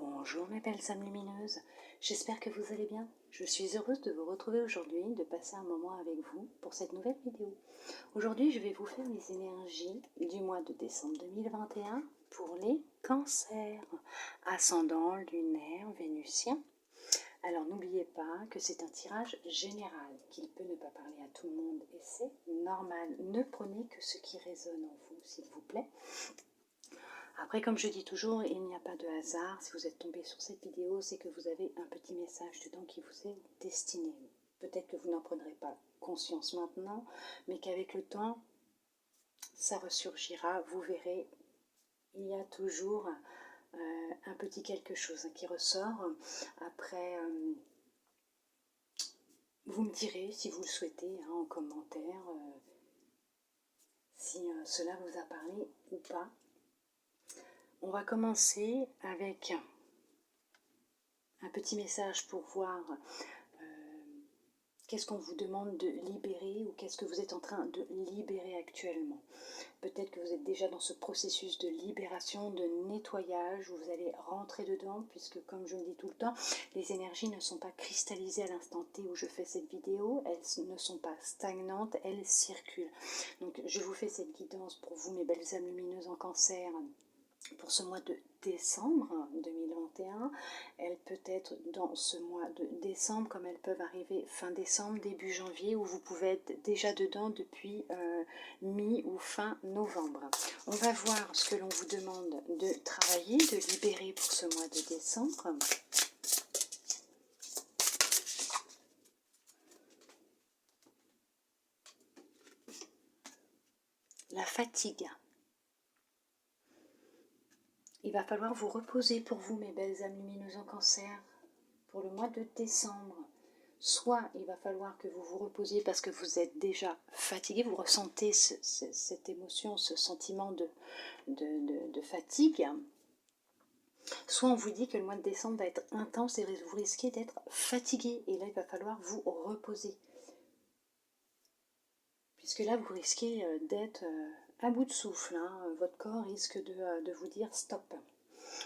Bonjour mes belles âmes lumineuses, j'espère que vous allez bien. Je suis heureuse de vous retrouver aujourd'hui, de passer un moment avec vous pour cette nouvelle vidéo. Aujourd'hui, je vais vous faire les énergies du mois de décembre 2021 pour les cancers, ascendant, lunaire, vénusien. Alors n'oubliez pas que c'est un tirage général, qu'il peut ne pas parler à tout le monde et c'est normal. Ne prenez que ce qui résonne en vous, s'il vous plaît. Après, comme je dis toujours, il n'y a pas de hasard. Si vous êtes tombé sur cette vidéo, c'est que vous avez un petit message dedans qui vous est destiné. Peut-être que vous n'en prendrez pas conscience maintenant, mais qu'avec le temps, ça ressurgira. Vous verrez, il y a toujours un petit quelque chose qui ressort. Après, vous me direz, si vous le souhaitez, en commentaire, si cela vous a parlé ou pas. On va commencer avec un petit message pour voir qu'est-ce qu'on vous demande de libérer ou qu'est-ce que vous êtes en train de libérer actuellement. Peut-être que vous êtes déjà dans ce processus de libération, de nettoyage, où vous allez rentrer dedans, puisque comme je le dis tout le temps, les énergies ne sont pas cristallisées à l'instant T où je fais cette vidéo, elles ne sont pas stagnantes, elles circulent. Donc je vous fais cette guidance pour vous, mes belles âmes lumineuses en cancer, pour ce mois de décembre 2021. Elle peut être dans ce mois de décembre, comme elles peuvent arriver fin décembre, début janvier, où vous pouvez être déjà dedans depuis mi ou fin novembre. On va voir ce que l'on vous demande de travailler, de libérer pour ce mois de décembre. La fatigue. Il va falloir vous reposer pour vous, mes belles âmes lumineuses en cancer, pour le mois de décembre. Soit il va falloir que vous vous reposiez parce que vous êtes déjà fatigué, vous ressentez cette émotion, ce sentiment de fatigue. Soit on vous dit que le mois de décembre va être intense et vous risquez d'être fatigué. Et là, il va falloir vous reposer. Puisque là, vous risquez d'être à bout de souffle. Votre corps risque de vous dire stop.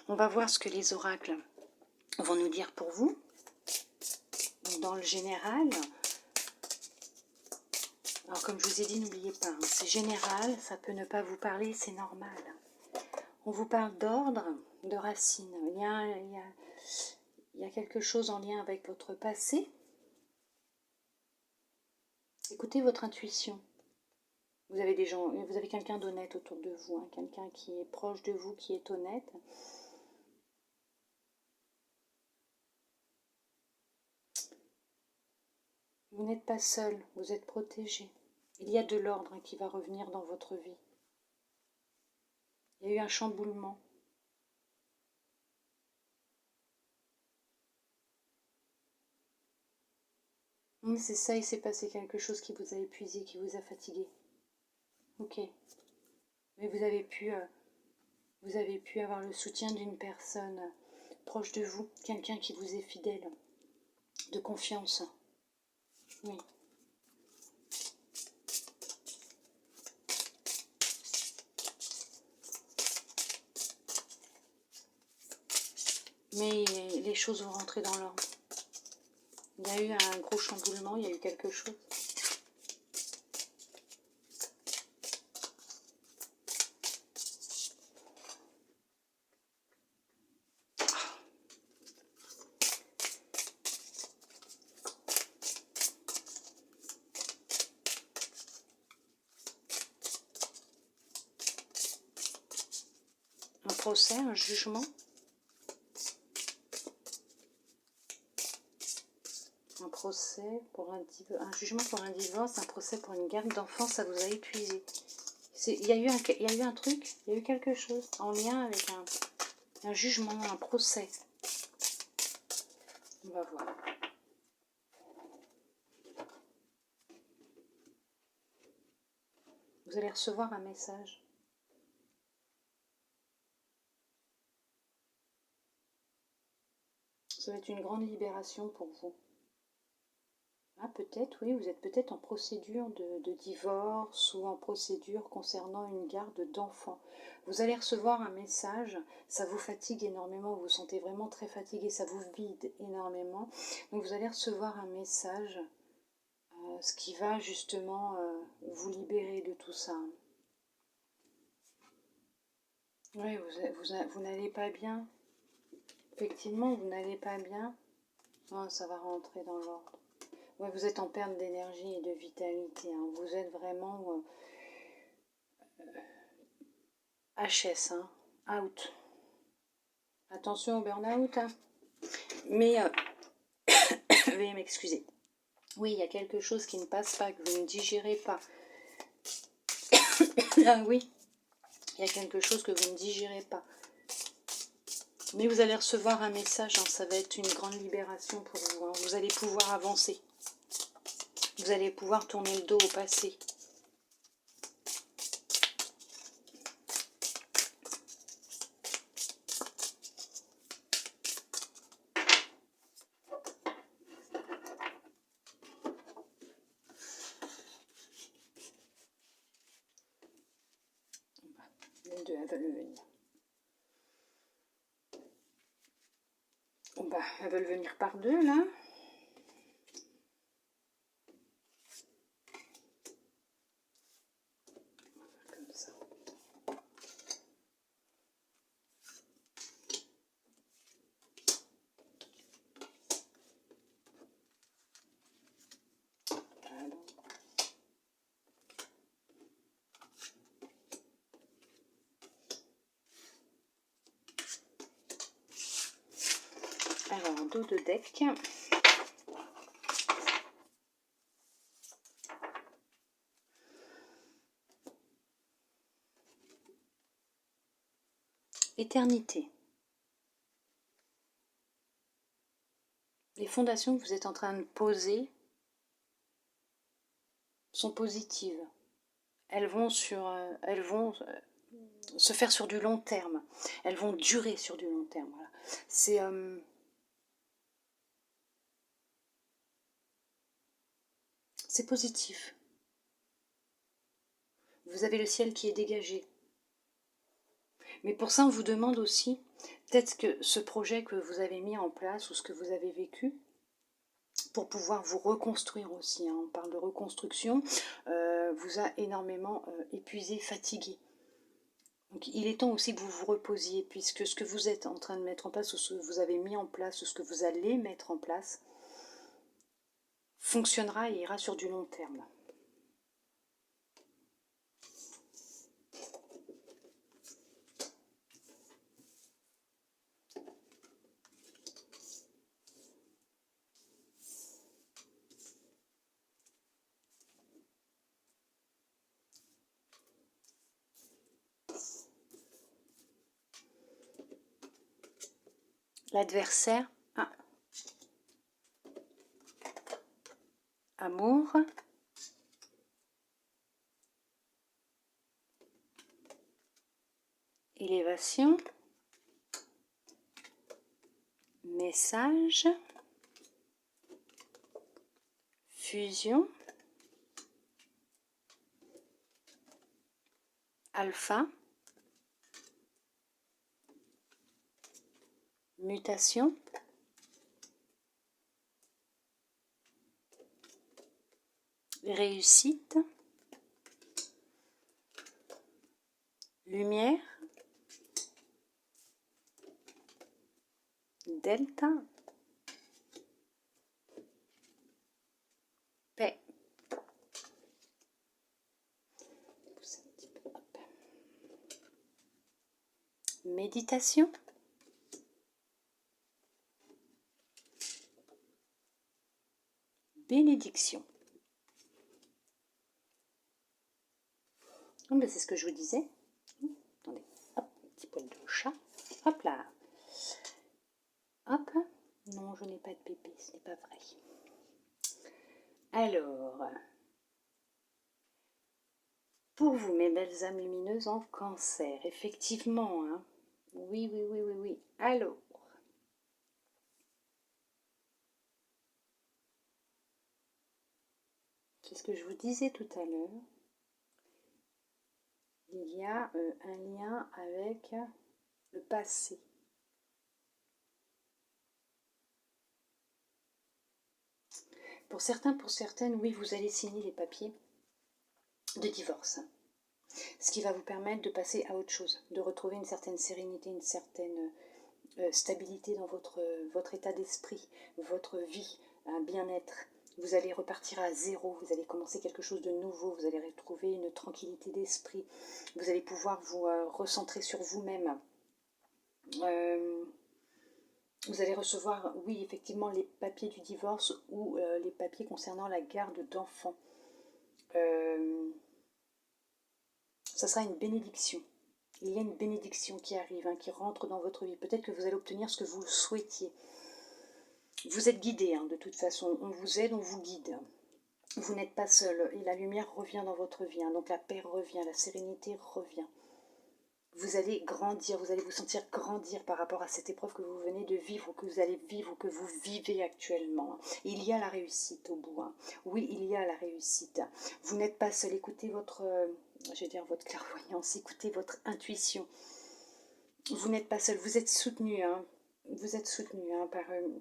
On va voir ce que les oracles vont nous dire pour vous. Dans le général, alors comme je vous ai dit, n'oubliez pas, c'est général, ça peut ne pas vous parler, c'est normal. On vous parle d'ordre, de racines. Il y a quelque chose en lien avec votre passé. Écoutez votre intuition. Vous avez quelqu'un d'honnête autour de vous, quelqu'un qui est proche de vous, qui est honnête. Vous n'êtes pas seul, vous êtes protégé. Il y a de l'ordre qui va revenir dans votre vie. Il y a eu un chamboulement. C'est ça, il s'est passé quelque chose qui vous a épuisé, qui vous a fatigué. Ok. Mais vous avez pu avoir le soutien d'une personne proche de vous, quelqu'un qui vous est fidèle, de confiance. Oui. Mais les choses vont rentrer dans l'ordre. Il y a eu un gros chamboulement, il y a eu quelque chose. Un procès, un jugement. Un procès pour un jugement pour un divorce, un procès pour une garde d'enfant, ça vous a épuisé. Il y a eu un truc, il y a eu quelque chose en lien avec un jugement, un procès. On va voir. Vous allez recevoir un message. Ça va être une grande libération pour vous. Ah, peut-être, oui, vous êtes peut-être en procédure de divorce ou en procédure concernant une garde d'enfants. Vous allez recevoir un message, ça vous fatigue énormément, vous vous sentez vraiment très fatigué, ça vous vide énormément. Donc vous allez recevoir un message, ce qui va justement vous libérer de tout ça. Oui, vous n'allez pas bien. Effectivement, vous n'allez pas bien. Non, ça va rentrer dans l'ordre. Ouais, vous êtes en perte d'énergie et de vitalité. Hein. Vous êtes vraiment HS, hein. Out. Attention au burn-out. Hein. Mais, veuillez m'excuser. Oui, il y a quelque chose qui ne passe pas, que vous ne digérez pas. Ah oui, il y a quelque chose que vous ne digérez pas. Mais vous allez recevoir un message, hein. Ça va être une grande libération pour vous. Hein. Vous allez pouvoir avancer. Vous allez pouvoir tourner le dos au passé. Les deux, elles veulent venir. Bon bah, elles veulent venir par deux, là. Comme ça. Alors, dos de deck. Éternité. Les fondations que vous êtes en train de poser sont positives. Elles vont se faire sur du long terme. Elles vont durer sur du long terme. Voilà. C'est positif. Vous avez le ciel qui est dégagé. Mais pour ça, on vous demande aussi, peut-être que ce projet que vous avez mis en place ou ce que vous avez vécu, pour pouvoir vous reconstruire aussi, hein, on parle de reconstruction, vous a énormément épuisé, fatigué. Donc il est temps aussi que vous vous reposiez, puisque ce que vous êtes en train de mettre en place, ou ce que vous avez mis en place, ou ce que vous allez mettre en place, fonctionnera et ira sur du long terme. L'adversaire, amour, élévation, message, fusion, alpha, mutation, réussite, lumière, delta, paix. Méditation, bénédiction. Oh, ben c'est ce que je vous disais. Attendez, hop, un petit poil de chat. Hop là. Hop. Non, je n'ai pas de bébé, ce n'est pas vrai. Alors, pour vous, mes belles âmes lumineuses en cancer, effectivement, hein. Oui, oui, oui, oui, oui. Alors, C'est ce que je vous disais tout à l'heure. Il y a un lien avec le passé. Pour certains, pour certaines, oui, vous allez signer les papiers de divorce. Ce qui va vous permettre de passer à autre chose, de retrouver une certaine sérénité, une certaine stabilité dans votre état d'esprit, votre vie, un bien-être. Vous allez repartir à zéro, vous allez commencer quelque chose de nouveau, vous allez retrouver une tranquillité d'esprit, vous allez pouvoir vous recentrer sur vous-même. Vous allez recevoir, oui, effectivement, les papiers du divorce ou les papiers concernant la garde d'enfants. Ça sera une bénédiction. Il y a une bénédiction qui arrive, qui rentre dans votre vie. Peut-être que vous allez obtenir ce que vous souhaitiez. Vous êtes guidé, de toute façon. On vous aide, on vous guide. Vous n'êtes pas seul. Et la lumière revient dans votre vie. Donc la paix revient, la sérénité revient. Vous allez grandir, vous allez vous sentir grandir par rapport à cette épreuve que vous venez de vivre, ou que vous allez vivre, ou que vous vivez actuellement. Il y a la réussite au bout. Oui, il y a la réussite. Vous n'êtes pas seul. Écoutez votre clairvoyance, écoutez votre intuition. Vous n'êtes pas seul, vous êtes soutenu. Vous êtes soutenu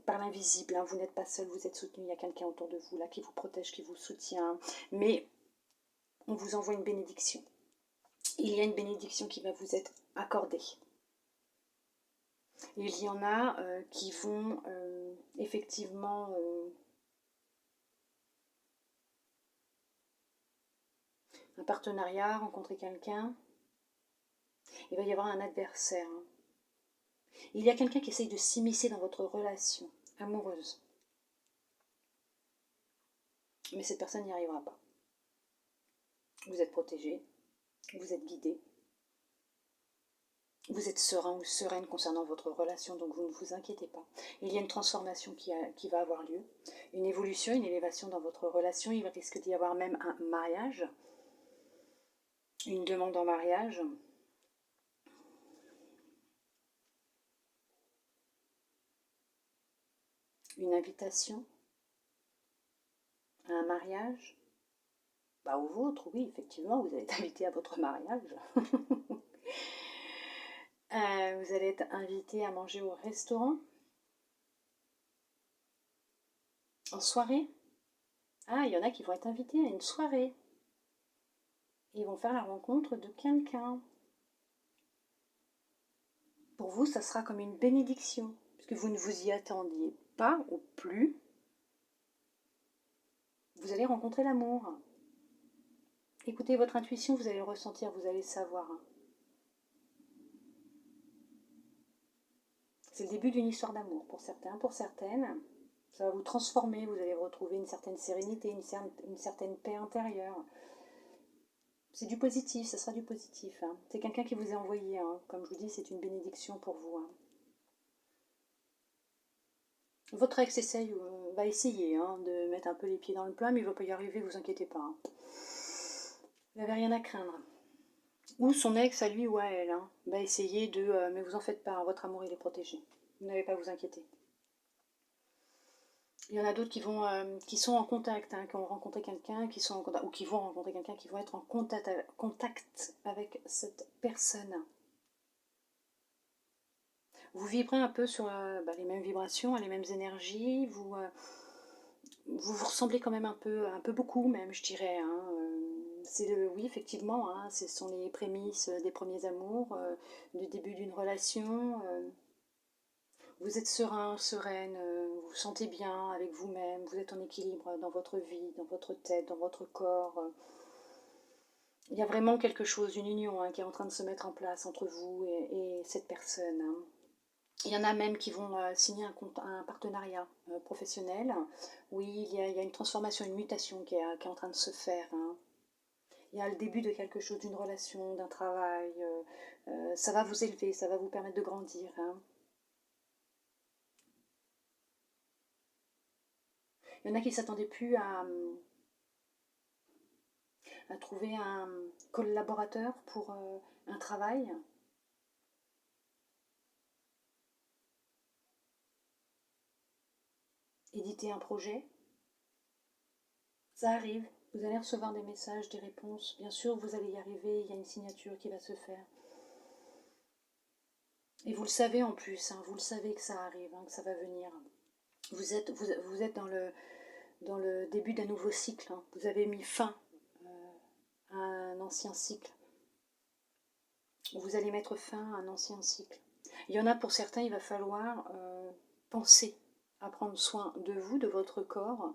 par l'invisible. Vous n'êtes pas seul, vous êtes soutenu. Il y a quelqu'un autour de vous là qui vous protège, qui vous soutient. Mais on vous envoie une bénédiction. Il y a une bénédiction qui va vous être accordée. Il y en a qui vont effectivement un partenariat, rencontrer quelqu'un. Il va y avoir un adversaire. Il y a quelqu'un qui essaye de s'immiscer dans votre relation amoureuse. Mais cette personne n'y arrivera pas. Vous êtes protégé, vous êtes guidé. Vous êtes serein ou sereine concernant votre relation, donc vous ne vous inquiétez pas. Il y a une transformation qui va avoir lieu, une évolution, une élévation dans votre relation. Il risque d'y avoir même un mariage, une demande en mariage. Une invitation à un mariage. Au vôtre, oui, effectivement, vous allez être invité à votre mariage. Vous allez être invité à manger au restaurant. En soirée. Il y en a qui vont être invités à une soirée. Ils vont faire la rencontre de quelqu'un. Pour vous, ça sera comme une bénédiction, puisque vous ne vous y attendiez pas ou plus. Vous allez rencontrer l'amour. Écoutez votre intuition, vous allez le ressentir, vous allez le savoir. C'est le début d'une histoire d'amour pour certains, pour certaines. Ça va vous transformer, vous allez retrouver une certaine sérénité, une certaine paix intérieure. C'est du positif, ça sera du positif. C'est quelqu'un qui vous est envoyé. Comme je vous dis, c'est une bénédiction pour vous. Votre ex va essayer de mettre un peu les pieds dans le plat, mais il ne va pas y arriver, vous inquiétez pas. Vous n'avez rien à craindre. Ou son ex, à lui ou à elle, va essayer de... mais vous en faites pas, votre amour il est protégé. Vous n'avez pas à vous inquiéter. Il y en a d'autres qui sont en contact, qui ont rencontré quelqu'un, ou qui vont rencontrer quelqu'un, qui vont être en contact avec cette personne. Vous vibrez un peu sur les mêmes vibrations, les mêmes énergies, vous ressemblez quand même un peu beaucoup même, je dirais. Oui, effectivement, ce sont les prémices des premiers amours, du début d'une relation. Vous êtes serein, sereine, vous vous sentez bien avec vous-même, vous êtes en équilibre dans votre vie, dans votre tête, dans votre corps. Il y a vraiment quelque chose, une union qui est en train de se mettre en place entre vous et cette personne. Il y en a même qui vont signer un partenariat professionnel. Oui, il y a une transformation, une mutation qui est en train de se faire. Il y a le début de quelque chose, d'une relation, d'un travail. Ça va vous élever, ça va vous permettre de grandir. Il y en a qui ne s'attendaient plus à trouver un collaborateur pour un travail. Éditer un projet. Ça arrive. Vous allez recevoir des messages, des réponses. Bien sûr, vous allez y arriver, il y a une signature qui va se faire. Et vous le savez en plus, hein, vous le savez que ça arrive, hein, que ça va venir. Vous êtes dans le début d'un nouveau cycle. Hein. Vous avez mis fin à un ancien cycle. Vous allez mettre fin à un ancien cycle. Il y en a pour certains, il va falloir penser à prendre soin de vous, de votre corps,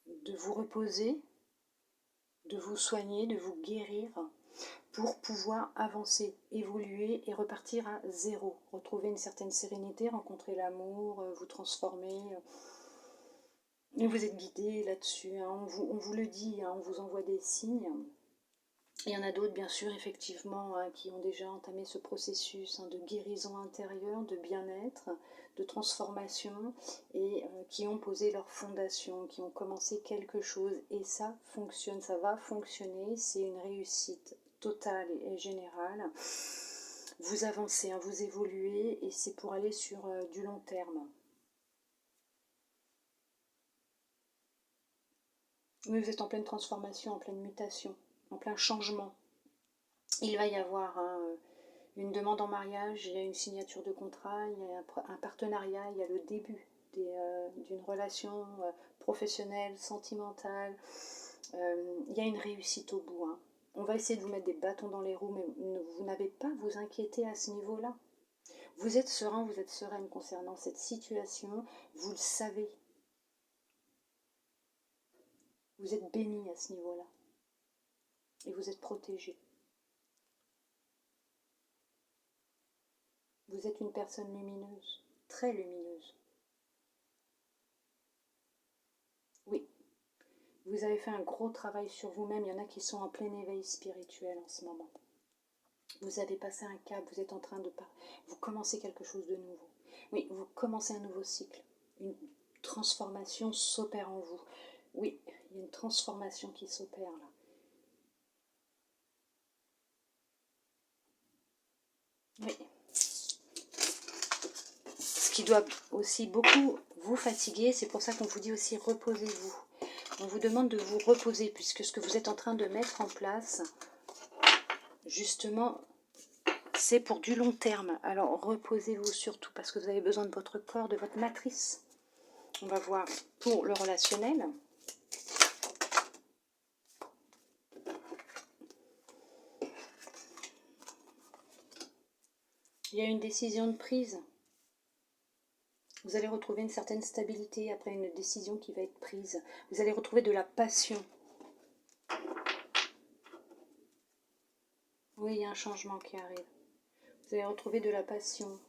de vous reposer, de vous soigner, de vous guérir, pour pouvoir avancer, évoluer et repartir à zéro. Retrouver une certaine sérénité, rencontrer l'amour, vous transformer. Et vous êtes guidé là-dessus, hein. On vous le dit, hein, on vous envoie des signes. Il y en a d'autres, bien sûr, effectivement, hein, qui ont déjà entamé ce processus, hein, de guérison intérieure, de bien-être, de transformation, et qui ont posé leur fondation, qui ont commencé quelque chose. Et ça fonctionne, ça va fonctionner, c'est une réussite totale et générale. Vous avancez, hein, vous évoluez, et c'est pour aller sur du long terme. Oui, vous êtes en pleine transformation, en pleine mutation, en plein changement. Il va y avoir une demande en mariage, il y a une signature de contrat, il y a un partenariat, il y a le début d'une relation professionnelle, sentimentale. Il y a une réussite au bout. Hein. On va essayer de vous mettre des bâtons dans les roues, mais vous n'avez pas à vous inquiéter à ce niveau-là. Vous êtes serein, vous êtes sereine concernant cette situation, vous le savez. Vous êtes béni à ce niveau-là. Et vous êtes protégé. Vous êtes une personne lumineuse, très lumineuse. Oui, vous avez fait un gros travail sur vous-même. Il y en a qui sont en plein éveil spirituel en ce moment. Vous avez passé un cap, vous êtes en train de... Vous commencez quelque chose de nouveau. Oui, vous commencez un nouveau cycle. Une transformation s'opère en vous. Oui, il y a une transformation qui s'opère là. Oui. Ce qui doit aussi beaucoup vous fatiguer, c'est pour ça qu'on vous dit aussi reposez-vous. On vous demande de vous reposer, puisque ce que vous êtes en train de mettre en place, justement, c'est pour du long terme. Alors reposez-vous surtout, parce que vous avez besoin de votre corps, de votre matrice. On va voir pour le relationnel. Il y a une décision de prise. Vous allez retrouver une certaine stabilité après une décision qui va être prise. Vous allez retrouver de la passion. Oui, il y a un changement qui arrive. Vous allez retrouver de la passion.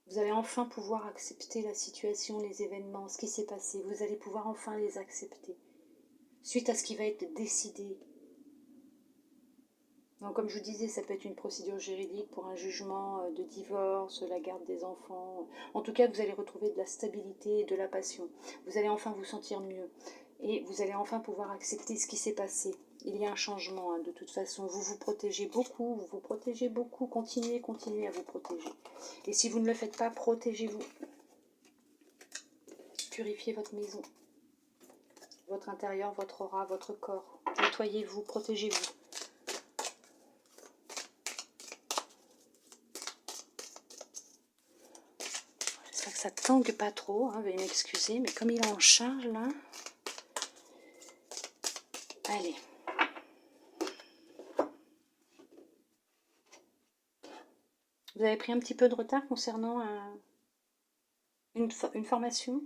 Vous allez enfin pouvoir accepter la situation, les événements, ce qui s'est passé. Vous allez pouvoir enfin les accepter. Suite à ce qui va être décidé. Donc, comme je vous disais, ça peut être une procédure juridique pour un jugement de divorce, la garde des enfants. En tout cas, vous allez retrouver de la stabilité et de la passion. Vous allez enfin vous sentir mieux. Et vous allez enfin pouvoir accepter ce qui s'est passé. Il y a un changement, hein, de toute façon. Vous vous protégez beaucoup, vous vous protégez beaucoup. Continuez, continuez à vous protéger. Et si vous ne le faites pas, protégez-vous. Purifiez votre maison, votre intérieur, votre aura, votre corps. Nettoyez-vous, protégez-vous. J'espère que ça tangue pas trop, hein, veuillez m'excuser, mais comme il est en charge là. Allez. Vous avez pris un petit peu de retard concernant une formation.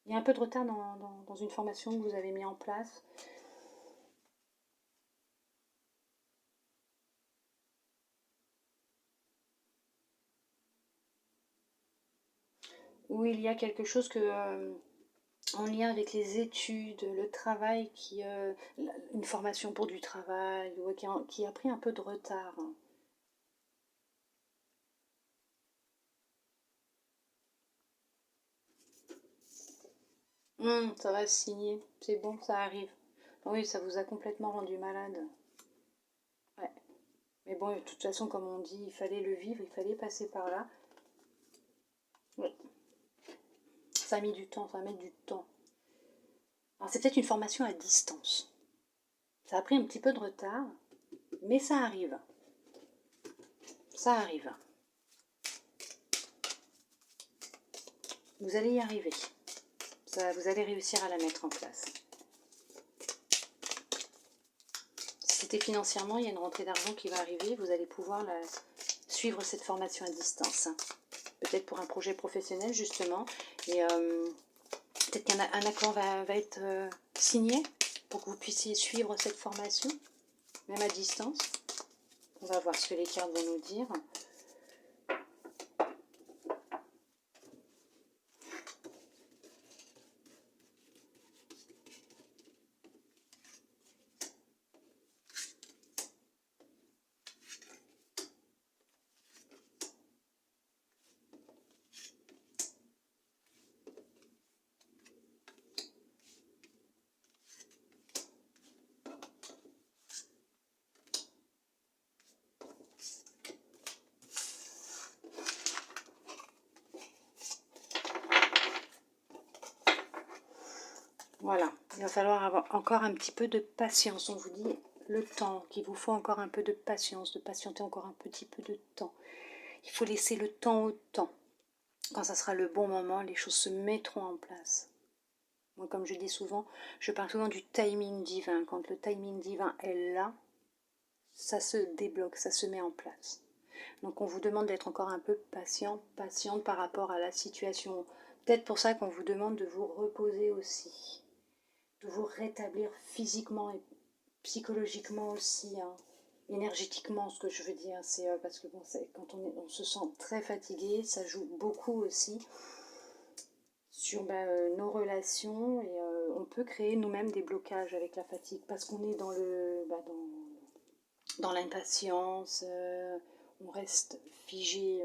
Il y a un peu de retard dans une formation que vous avez mis en place. Où il y a quelque chose en lien avec les études, le travail, une formation pour du travail, qui a pris un peu de retard. Ça va se signer, c'est bon, ça arrive. Oui, ça vous a complètement rendu malade. Ouais. Mais bon, de toute façon, comme on dit, il fallait le vivre, il fallait passer par là. Oui. Ça a mis du temps, ça va mettre du temps. Alors c'est peut-être une formation à distance. Ça a pris un petit peu de retard, mais ça arrive. Ça arrive. Vous allez y arriver. Vous allez réussir à la mettre en place. Si c'était financièrement, il y a une rentrée d'argent qui va arriver. Vous allez pouvoir suivre cette formation à distance. Peut-être pour un projet professionnel, justement. Et peut-être qu'un accord va être signé pour que vous puissiez suivre cette formation, même à distance. On va voir ce que les cartes vont nous dire. Voilà, il va falloir avoir encore un petit peu de patience. On vous dit le temps, qu'il vous faut encore un peu de patience, de patienter encore un petit peu de temps. Il faut laisser le temps au temps. Quand ça sera le bon moment, les choses se mettront en place. Moi, comme je dis souvent, je parle souvent du timing divin. Quand le timing divin est là, ça se débloque, ça se met en place. Donc on vous demande d'être encore un peu patient, patiente par rapport à la situation. Peut-être pour ça qu'on vous demande de vous reposer aussi, de vous rétablir physiquement et psychologiquement aussi, hein. Énergétiquement, ce que je veux dire, c'est parce que bon, quand on se sent très fatigué, ça joue beaucoup aussi sur nos relations et on peut créer nous-mêmes des blocages avec la fatigue parce qu'on est dans l'impatience, on reste figé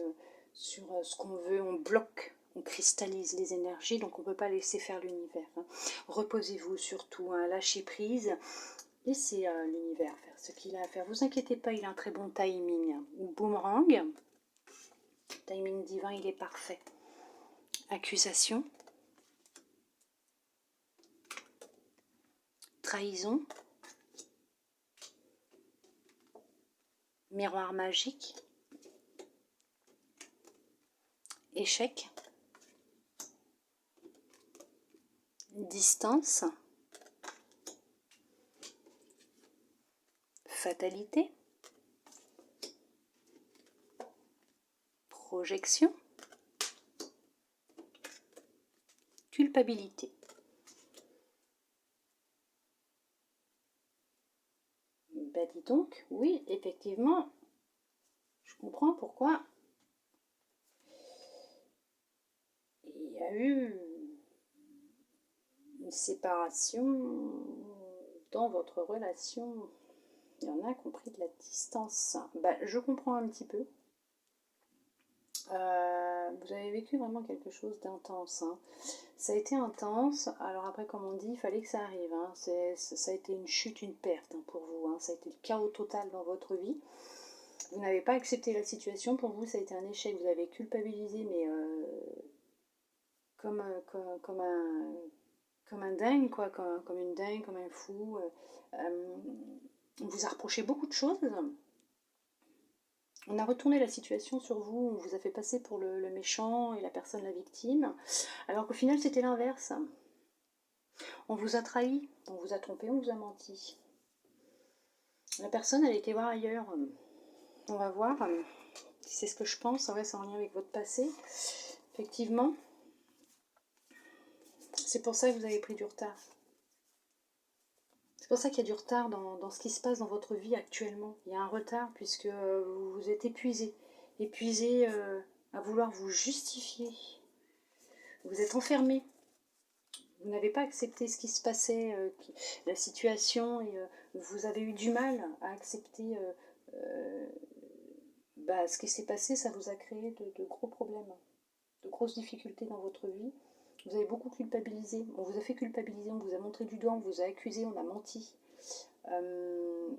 sur ce qu'on veut, on bloque, on cristallise les énergies, donc on ne peut pas laisser faire l'univers, hein. Reposez-vous surtout, hein, lâchez prise, laissez l'univers faire ce qu'il a à faire. Vous inquiétez pas, il a un très bon timing. Boomerang, timing divin, il est parfait. Accusation, trahison, miroir magique, échec, distance, fatalité, projection, culpabilité. Ben dis donc, oui, effectivement, je comprends pourquoi il y a eu une séparation dans votre relation. Il y en a qui ont pris de la distance. Ben, je comprends un petit peu. Vous avez vécu vraiment quelque chose d'intense, hein. Ça a été intense. Alors après, comme on dit, il fallait que ça arrive, hein. Ça a été une chute, une perte, hein, pour vous, hein. Ça a été le chaos total dans votre vie. Vous n'avez pas accepté la situation. Pour vous, ça a été un échec. Vous avez culpabilisé, mais comme, comme un dingue, quoi, comme une dingue, comme un fou. On vous a reproché beaucoup de choses. On a retourné la situation sur vous, on vous a fait passer pour le méchant et la personne la victime, alors qu'au final c'était l'inverse. On vous a trahi, on vous a trompé, on vous a menti. La personne, elle a été voir ailleurs. On va voir si c'est ce que je pense, ouais, c'est en lien avec votre passé. Effectivement, c'est pour ça que vous avez pris du retard. C'est pour ça qu'il y a du retard dans ce qui se passe dans votre vie actuellement. Il y a un retard puisque vous vous êtes épuisé. Épuisé à vouloir vous justifier. Vous êtes enfermé. Vous n'avez pas accepté ce qui se passait, la situation, et vous avez eu du mal à accepter ce qui s'est passé. Ça vous a créé de gros problèmes, de grosses difficultés dans votre vie. Vous avez beaucoup culpabilisé, on vous a fait culpabiliser, on vous a montré du doigt, on vous a accusé, on a menti,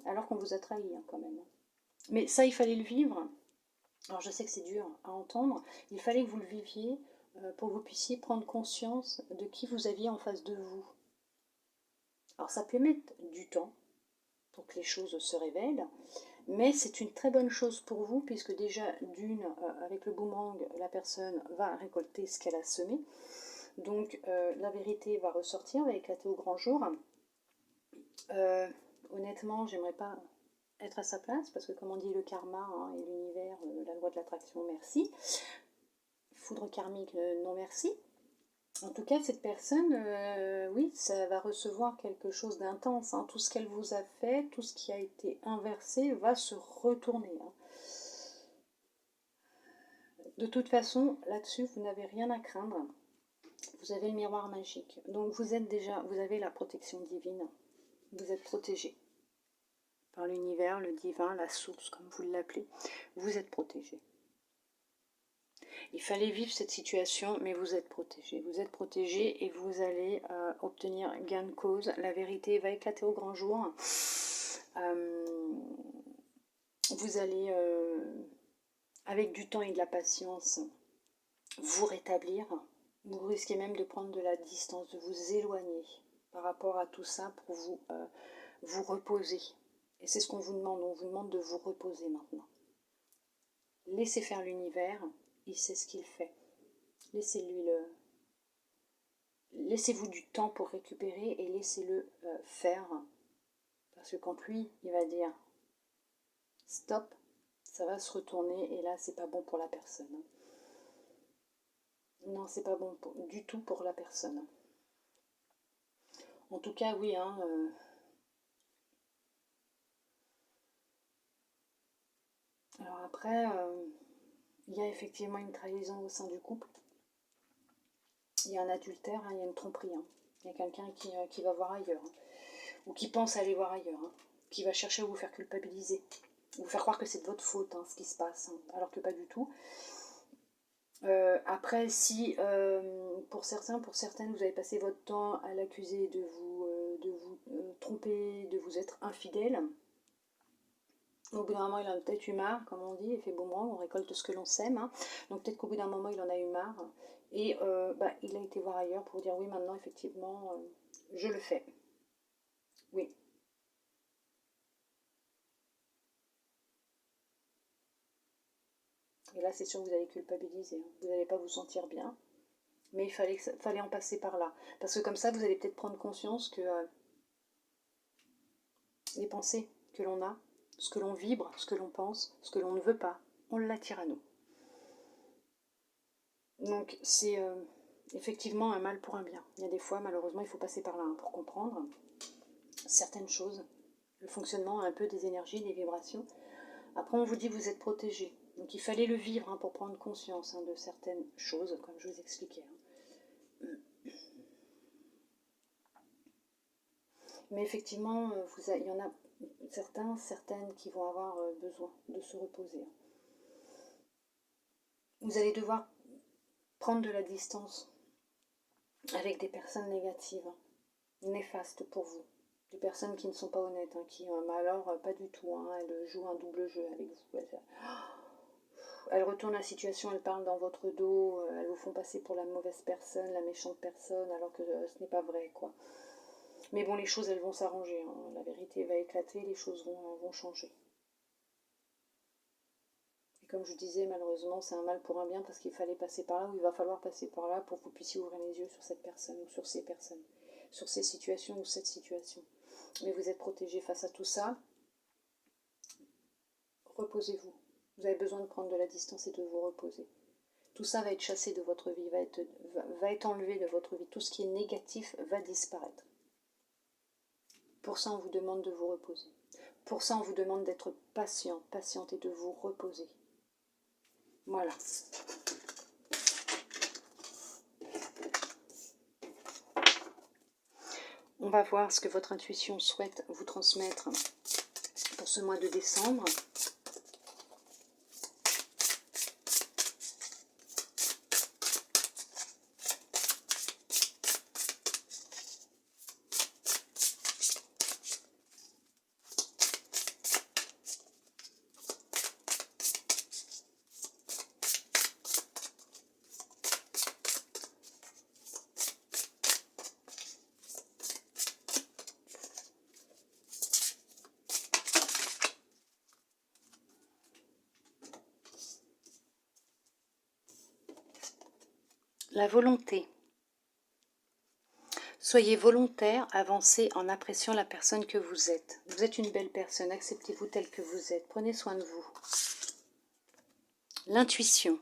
alors qu'on vous a trahi, hein, quand même. Mais ça, il fallait le vivre. Alors je sais que c'est dur à entendre, il fallait que vous le viviez pour que vous puissiez prendre conscience de qui vous aviez en face de vous. Alors ça peut mettre du temps pour que les choses se révèlent, mais c'est une très bonne chose pour vous, puisque déjà, d'une, avec le boomerang, la personne va récolter ce qu'elle a semé. Donc la vérité va ressortir, va éclater au grand jour. Honnêtement, j'aimerais pas être à sa place, parce que comme on dit, le karma hein, et l'univers, la loi de l'attraction, merci. Foudre karmique, non merci. En tout cas, cette personne, oui, ça va recevoir quelque chose d'intense. Hein. Tout ce qu'elle vous a fait, tout ce qui a été inversé va se retourner. Hein. De toute façon, là-dessus, vous n'avez rien à craindre. Vous avez le miroir magique. Donc vous êtes déjà, vous avez la protection divine. Vous êtes protégé par l'univers, le divin, la source, comme vous l'appelez. Vous êtes protégé. Il fallait vivre cette situation, mais vous êtes protégé. Vous êtes protégé et vous allez obtenir gain de cause. La vérité va éclater au grand jour. Vous allez, avec du temps et de la patience, vous rétablir. Vous risquez même de prendre de la distance, de vous éloigner par rapport à tout ça pour vous reposer. Et c'est ce qu'on vous demande. On vous demande de vous reposer maintenant. Laissez faire l'univers. Il sait ce qu'il fait. Laissez-lui Laissez-vous du temps pour récupérer et laissez-le faire. Parce que quand lui, il va dire stop, ça va se retourner et là, c'est pas bon pour la personne. Non, c'est pas bon du tout pour la personne. En tout cas, oui, hein, alors après, il y a effectivement une trahison au sein du couple. Il y a un adultère, hein, il y a une tromperie. Hein. Il y a quelqu'un qui va voir ailleurs. Hein. Ou qui pense aller voir ailleurs. Hein. Qui va chercher à vous faire culpabiliser. Vous faire croire que c'est de votre faute hein, ce qui se passe. Hein, alors que pas du tout. Après, si pour certains, pour certaines, vous avez passé votre temps à l'accuser de vous tromper, de vous être infidèle, au bout d'un moment, il en a peut-être eu marre, comme on dit, effet boomerang, on récolte ce que l'on sème. Hein. Donc peut-être qu'au bout d'un moment, il en a eu marre. Et il a été voir ailleurs pour dire oui, maintenant, effectivement, je le fais. Oui. Et là, c'est sûr que vous allez culpabiliser. Hein. Vous n'allez pas vous sentir bien. Mais il fallait en passer par là. Parce que comme ça, vous allez peut-être prendre conscience que les pensées que l'on a, ce que l'on vibre, ce que l'on pense, ce que l'on ne veut pas, on l'attire à nous. Donc c'est effectivement un mal pour un bien. Il y a des fois, malheureusement, il faut passer par là hein, pour comprendre certaines choses, le fonctionnement un peu des énergies, des vibrations. Après, on vous dit que vous êtes protégé. Donc il fallait le vivre hein, pour prendre conscience hein, de certaines choses, comme je vous expliquais. Hein. Mais effectivement, il y en a certaines qui vont avoir besoin de se reposer. Vous allez devoir prendre de la distance avec des personnes négatives, néfastes pour vous. Des personnes qui ne sont pas honnêtes, hein, qui, alors pas du tout, hein, elles jouent un double jeu avec vous. Elles retournent la situation, elles parlent dans votre dos, elles vous font passer pour la mauvaise personne, la méchante personne, alors que ce n'est pas vrai, quoi. Mais bon, les choses, elles vont s'arranger, hein. La vérité va éclater, les choses vont changer. Et comme je vous disais, malheureusement, c'est un mal pour un bien, parce qu'il fallait passer par là, ou il va falloir passer par là pour que vous puissiez ouvrir les yeux sur cette personne, ou sur ces personnes, sur ces situations, ou cette situation. Mais vous êtes protégé face à tout ça. Reposez-vous. Vous avez besoin de prendre de la distance et de vous reposer. Tout ça va être chassé de votre vie, va être enlevé de votre vie. Tout ce qui est négatif va disparaître. Pour ça, on vous demande de vous reposer. Pour ça, on vous demande d'être patient, patiente et de vous reposer. Voilà. On va voir ce que votre intuition souhaite vous transmettre pour ce mois de décembre. La volonté. Soyez volontaire, avancez en appréciant la personne que vous êtes. Vous êtes une belle personne, acceptez-vous telle que vous êtes. Prenez soin de vous. L'intuition.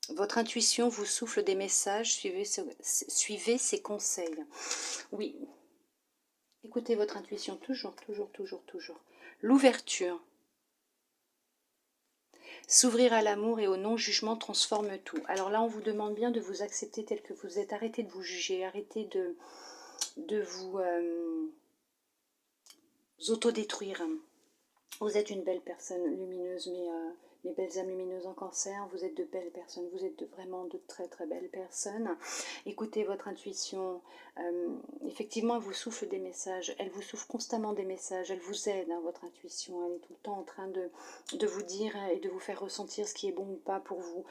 Votre intuition vous souffle des messages, suivez ses conseils. Oui, écoutez votre intuition, toujours, toujours, toujours, toujours. L'ouverture. S'ouvrir à l'amour et au non-jugement transforme tout. Alors là, on vous demande bien de vous accepter tel que vous êtes. Arrêtez de vous juger, arrêtez de vous autodétruire. Vous êtes une belle personne lumineuse, mes belles âmes lumineuses en cancer, vous êtes de belles personnes, vous êtes vraiment de très très belles personnes. Écoutez votre intuition, effectivement elle vous souffle des messages, elle vous souffle constamment des messages, elle vous aide, hein, votre intuition, elle est tout le temps en train de vous dire et de vous faire ressentir ce qui est bon ou pas pour vous.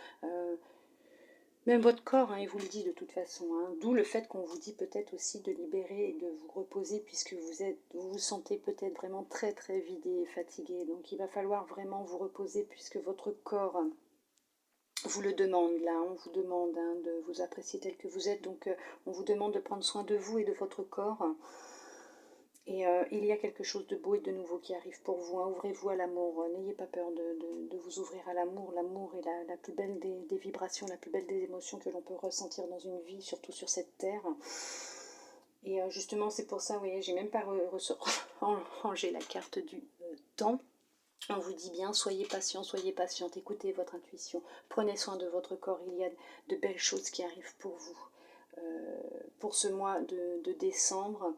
Même votre corps, hein, il vous le dit de toute façon. Hein. D'où le fait qu'on vous dit peut-être aussi de libérer et de vous reposer puisque vous vous sentez peut-être vraiment très très vidé et fatigué. Donc il va falloir vraiment vous reposer puisque votre corps vous le demande là. On vous demande hein, de vous apprécier tel que vous êtes. Donc on vous demande de prendre soin de vous et de votre corps. Et il y a quelque chose de beau et de nouveau qui arrive pour vous. Hein. Ouvrez-vous à l'amour. N'ayez pas peur de vous ouvrir à l'amour. L'amour est la plus belle des vibrations, la plus belle des émotions que l'on peut ressentir dans une vie, surtout sur cette terre. Et justement, c'est pour ça, vous voyez, j'ai même pas rangé la carte du temps. On vous dit bien, soyez patient, soyez patiente, écoutez votre intuition, prenez soin de votre corps, il y a de belles choses qui arrivent pour vous. Pour ce mois de décembre,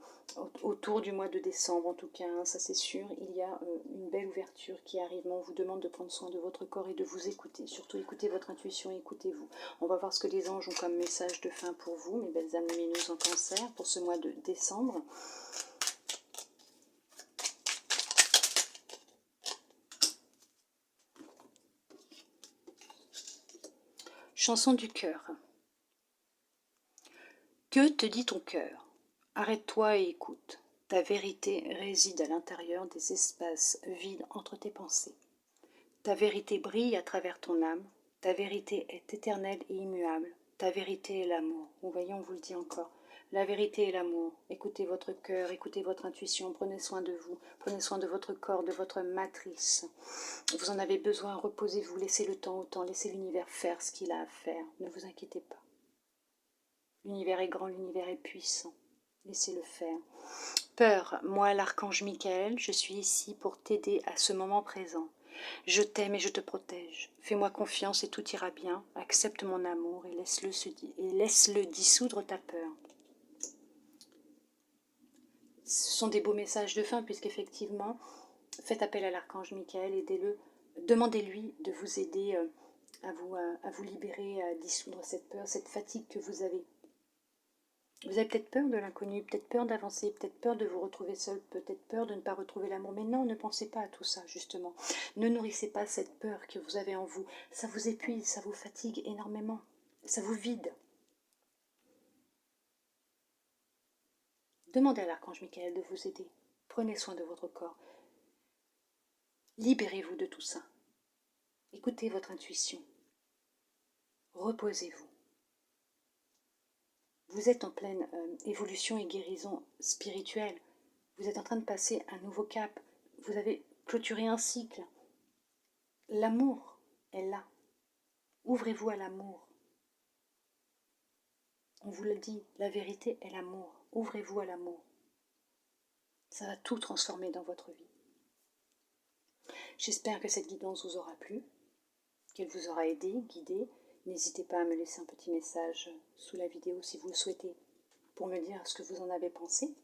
autour du mois de décembre en tout cas, hein, ça c'est sûr, il y a une belle ouverture qui arrive, mais on vous demande de prendre soin de votre corps et de vous écouter, surtout écoutez votre intuition, écoutez-vous. On va voir ce que les anges ont comme message de fin pour vous, mes belles âmes lumineuses en cancer, pour ce mois de décembre. Chanson du cœur. Que te dit ton cœur? Arrête-toi et écoute. Ta vérité réside à l'intérieur des espaces vides entre tes pensées. Ta vérité brille à travers ton âme. Ta vérité est éternelle et immuable. Ta vérité est l'amour. Vous voyez, on vous le dit encore. La vérité est l'amour. Écoutez votre cœur, écoutez votre intuition. Prenez soin de vous. Prenez soin de votre corps, de votre matrice. Vous en avez besoin. Reposez-vous. Laissez le temps au temps. Laissez l'univers faire ce qu'il a à faire. Ne vous inquiétez pas. L'univers est grand, l'univers est puissant. Laissez-le faire. Peur, moi l'archange Michael, je suis ici pour t'aider à ce moment présent. Je t'aime et je te protège. Fais-moi confiance et tout ira bien. Accepte mon amour et laisse-le dissoudre ta peur. Ce sont des beaux messages de fin puisqu'effectivement, faites appel à l'archange Michael, aidez-le. Demandez-lui de vous aider à vous libérer, à dissoudre cette peur, cette fatigue que vous avez. Vous avez peut-être peur de l'inconnu, peut-être peur d'avancer, peut-être peur de vous retrouver seul, peut-être peur de ne pas retrouver l'amour. Mais non, ne pensez pas à tout ça, justement. Ne nourrissez pas cette peur que vous avez en vous. Ça vous épuise, ça vous fatigue énormément. Ça vous vide. Demandez à l'archange Michael de vous aider. Prenez soin de votre corps. Libérez-vous de tout ça. Écoutez votre intuition. Reposez-vous. Vous êtes en pleine évolution et guérison spirituelle. Vous êtes en train de passer un nouveau cap. Vous avez clôturé un cycle. L'amour est là. Ouvrez-vous à l'amour. On vous le dit, la vérité est l'amour. Ouvrez-vous à l'amour. Ça va tout transformer dans votre vie. J'espère que cette guidance vous aura plu, qu'elle vous aura aidé, guidé. N'hésitez pas à me laisser un petit message sous la vidéo si vous le souhaitez pour me dire ce que vous en avez pensé.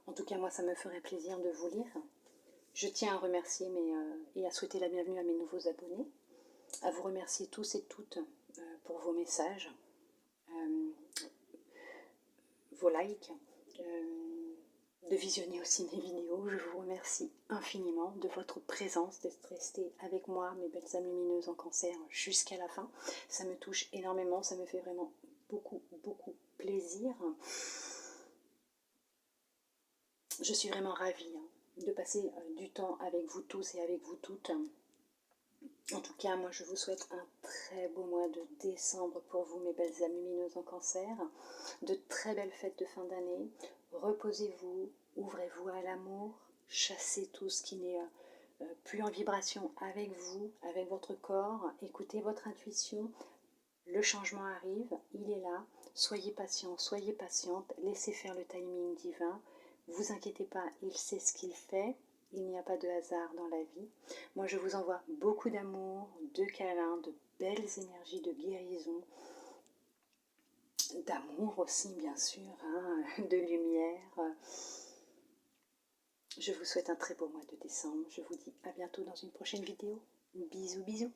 En tout cas, moi, ça me ferait plaisir de vous lire. Je tiens à remercier et à souhaiter la bienvenue à mes nouveaux abonnés, à vous remercier tous et toutes pour vos messages, vos likes, de visionner aussi mes vidéos. Je vous remercie infiniment de votre présence, d'être resté avec moi, mes belles âmes lumineuses en cancer, jusqu'à la fin. Ça me touche énormément, ça me fait vraiment beaucoup, beaucoup plaisir. Je suis vraiment ravie de passer du temps avec vous tous et avec vous toutes. En tout cas, moi je vous souhaite un très beau mois de décembre pour vous, mes belles âmes lumineuses en cancer. De très belles fêtes de fin d'année. Reposez-vous, ouvrez-vous à l'amour, chassez tout ce qui n'est plus en vibration avec vous, avec votre corps. Écoutez votre intuition. Le changement arrive, il est là. Soyez patient, soyez patiente. Laissez faire le timing divin. Vous inquiétez pas, il sait ce qu'il fait. Il n'y a pas de hasard dans la vie. Moi, je vous envoie beaucoup d'amour, de câlins, de belles énergies de guérison, d'amour aussi, bien sûr, hein, de lumière. Je vous souhaite un très beau mois de décembre. Je vous dis à bientôt dans une prochaine vidéo. Bisous, bisous.